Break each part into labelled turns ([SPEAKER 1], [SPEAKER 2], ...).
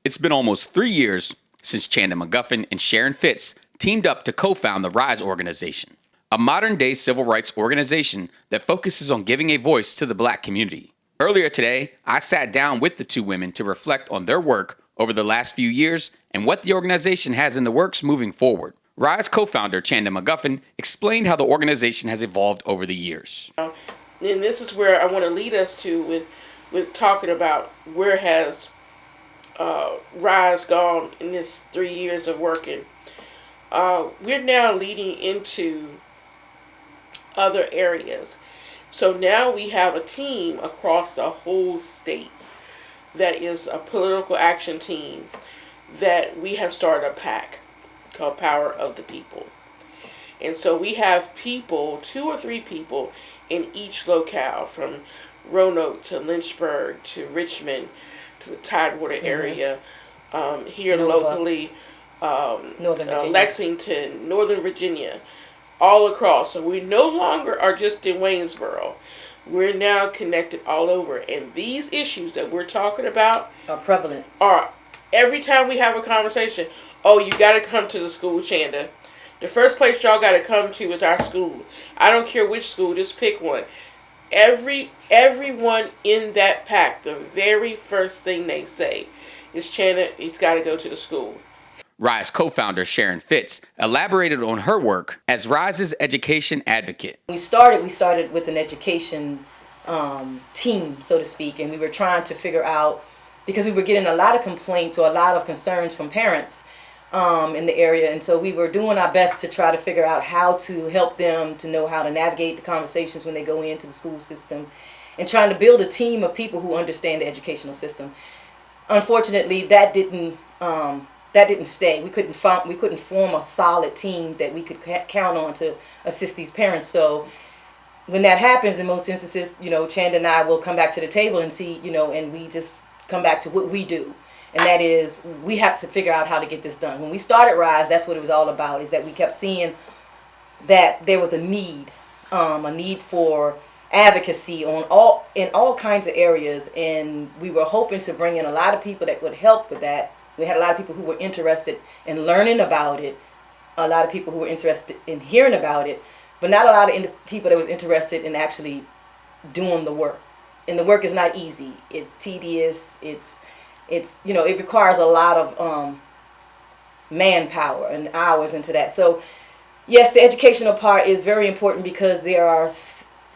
[SPEAKER 1] It's been almost 3 years since Chanda McGuffin and Sharon Fitz teamed up to co-found the RISE organization, a modern-day civil rights organization that focuses on giving a voice to the Black community. Earlier today, I sat down with the two women to reflect on their work over the last few years and what the organization has in the works moving forward. RISE co-founder Chanda McGuffin explained how the organization has evolved over the years.
[SPEAKER 2] And this is where I want to lead us to with talking about where has RISE gone in this 3 years of working. We're now leading into other areas. So now we have a team across the whole state that is a political action team that we have started a PAC called Power of the People. And so we have people, 2 or 3 people in each locale, from Roanoke to Lynchburg to Richmond to the Tidewater area, here
[SPEAKER 3] Nova.
[SPEAKER 2] locally,
[SPEAKER 3] Northern Virginia.
[SPEAKER 2] Lexington, Northern Virginia, all across. So we no longer are just in Waynesboro. We're now connected all over. And these issues that we're talking about
[SPEAKER 3] Are prevalent.
[SPEAKER 2] are, every time we have a conversation, oh, you got to come to the school, Chanda. The first place y'all got to come to is our school. I don't care which school, just pick one. Everyone in that pack, the very first thing they say is, Chanda, he's got to go to the school.
[SPEAKER 1] RISE co-founder Sharon Fitz elaborated on her work as RISE's education advocate.
[SPEAKER 3] We started with an education team, so to speak, and we were trying to figure out, because we were getting a lot of complaints or a lot of concerns from parents in the area, and so we were doing our best to try to figure out how to help them to know how to navigate the conversations when they go into the school system, and trying to build a team of people who understand the educational system. Unfortunately, that didn't stay. We couldn't form a solid team that we could count on to assist these parents. So when that happens, in most instances, Chanda and I will come back to the table and see, and we just come back to what we do. And that is, we have to figure out how to get this done. When we started RISE, that's what it was all about, is that we kept seeing that there was a need for advocacy in all kinds of areas. And we were hoping to bring in a lot of people that would help with that. We had a lot of people who were interested in learning about it, a lot of people who were interested in hearing about it, but not a lot of people that was interested in actually doing the work. And the work is not easy. It's tedious. It requires a lot of manpower and hours into that. So yes, the educational part is very important because there are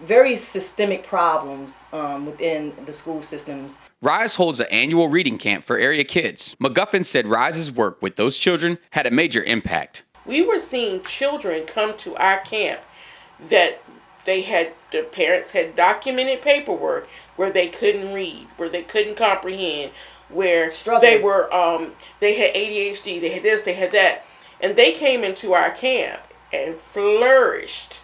[SPEAKER 3] very systemic problems within the school systems.
[SPEAKER 1] RISE holds an annual reading camp for area kids. McGuffin said RISE's work with those children had a major impact.
[SPEAKER 2] We were seeing children come to our camp that the parents had documented paperwork where they couldn't read, where they couldn't comprehend, where they were, they had ADHD, they had this, they had that. And they came into our camp and flourished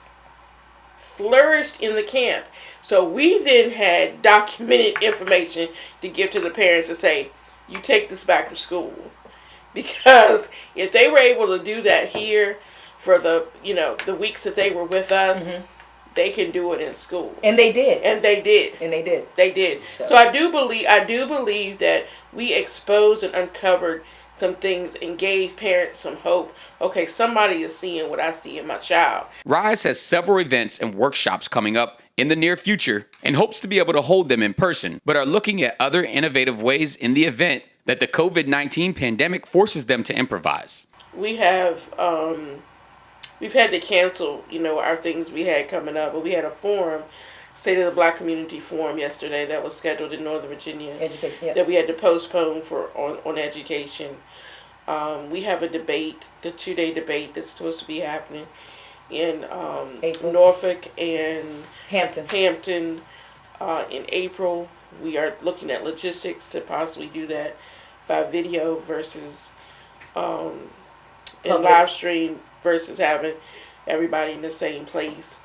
[SPEAKER 2] in the camp. So we then had documented information to give to the parents to say, you take this back to school. Because if they were able to do that here for the weeks that they were with us, they can do it in school.
[SPEAKER 3] And they did.
[SPEAKER 2] They did. So I do believe that we exposed and uncovered some things and gave parents some hope. Okay, somebody is seeing what I see in my child.
[SPEAKER 1] RISE has several events and workshops coming up in the near future and hopes to be able to hold them in person, but are looking at other innovative ways in the event that the COVID-19 pandemic forces them to improvise.
[SPEAKER 2] We have, we've had to cancel, our things we had coming up, but we had a forum, State of the Black Community Forum yesterday that was scheduled in Northern Virginia.
[SPEAKER 3] Education, yeah.
[SPEAKER 2] That we had to postpone on education. We have a debate, the 2-day debate that's supposed to be happening in Norfolk and Hampton in April. We are looking at logistics to possibly do that by video versus in live stream versus having everybody in the same place.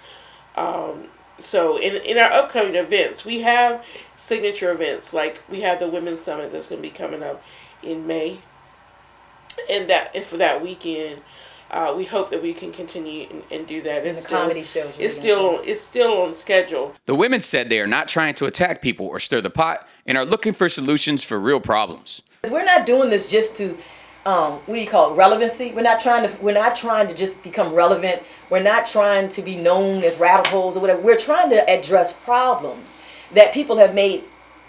[SPEAKER 2] So in our upcoming events, we have signature events, like we have the Women's Summit that's going to be coming up in May. And for that weekend, we hope that we can continue and do that.
[SPEAKER 3] It's comedy shows.
[SPEAKER 2] It's still on schedule.
[SPEAKER 1] The women said they are not trying to attack people or stir the pot and are looking for solutions for real problems.
[SPEAKER 3] We're not doing this just to, what do you call it, relevancy. We're not trying to just become relevant. We're not trying to be known as radicals or whatever. We're trying to address problems that people have made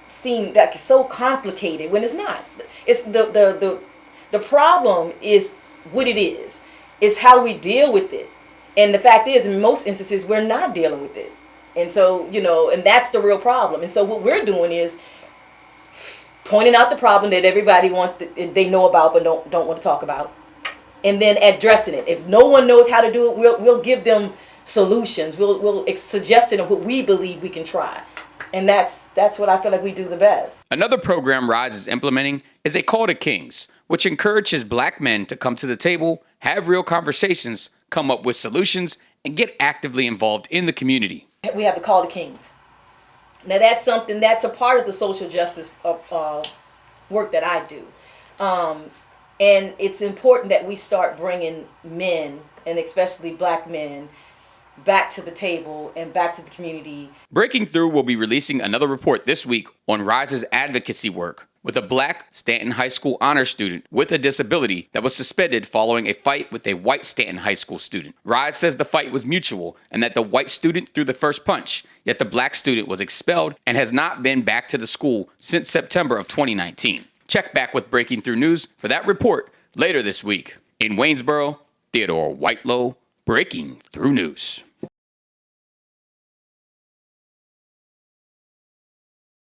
[SPEAKER 3] seem that so complicated when it's not. It's the problem is what it is. It's how we deal with it. And the fact is, in most instances, we're not dealing with it. And so, and that's the real problem. And so what we're doing is pointing out the problem that everybody they know about but don't want to talk about, and then addressing it. If no one knows how to do it, we'll give them solutions. We'll suggest to them what we believe we can try. And that's what I feel like we do the best.
[SPEAKER 1] Another program Rise is implementing is a Call to Kings, which encourages Black men to come to the table, have real conversations, come up with solutions, and get actively involved in the community.
[SPEAKER 3] We have the Call to Kings. Now that's a part of the social justice work that I do. And it's important that we start bringing men, and especially Black men, back to the table and back to the community.
[SPEAKER 1] Breaking Through will be releasing another report this week on Rise's advocacy work with a Black Stanton High School honor student with a disability that was suspended following a fight with a white Stanton High School student. Rise says the fight was mutual and that the white student threw the first punch, yet the Black student was expelled and has not been back to the school since September of 2019. Check back with Breaking Through News for that report later this week. In Waynesboro, Theodore Whitelow, Breaking Through News.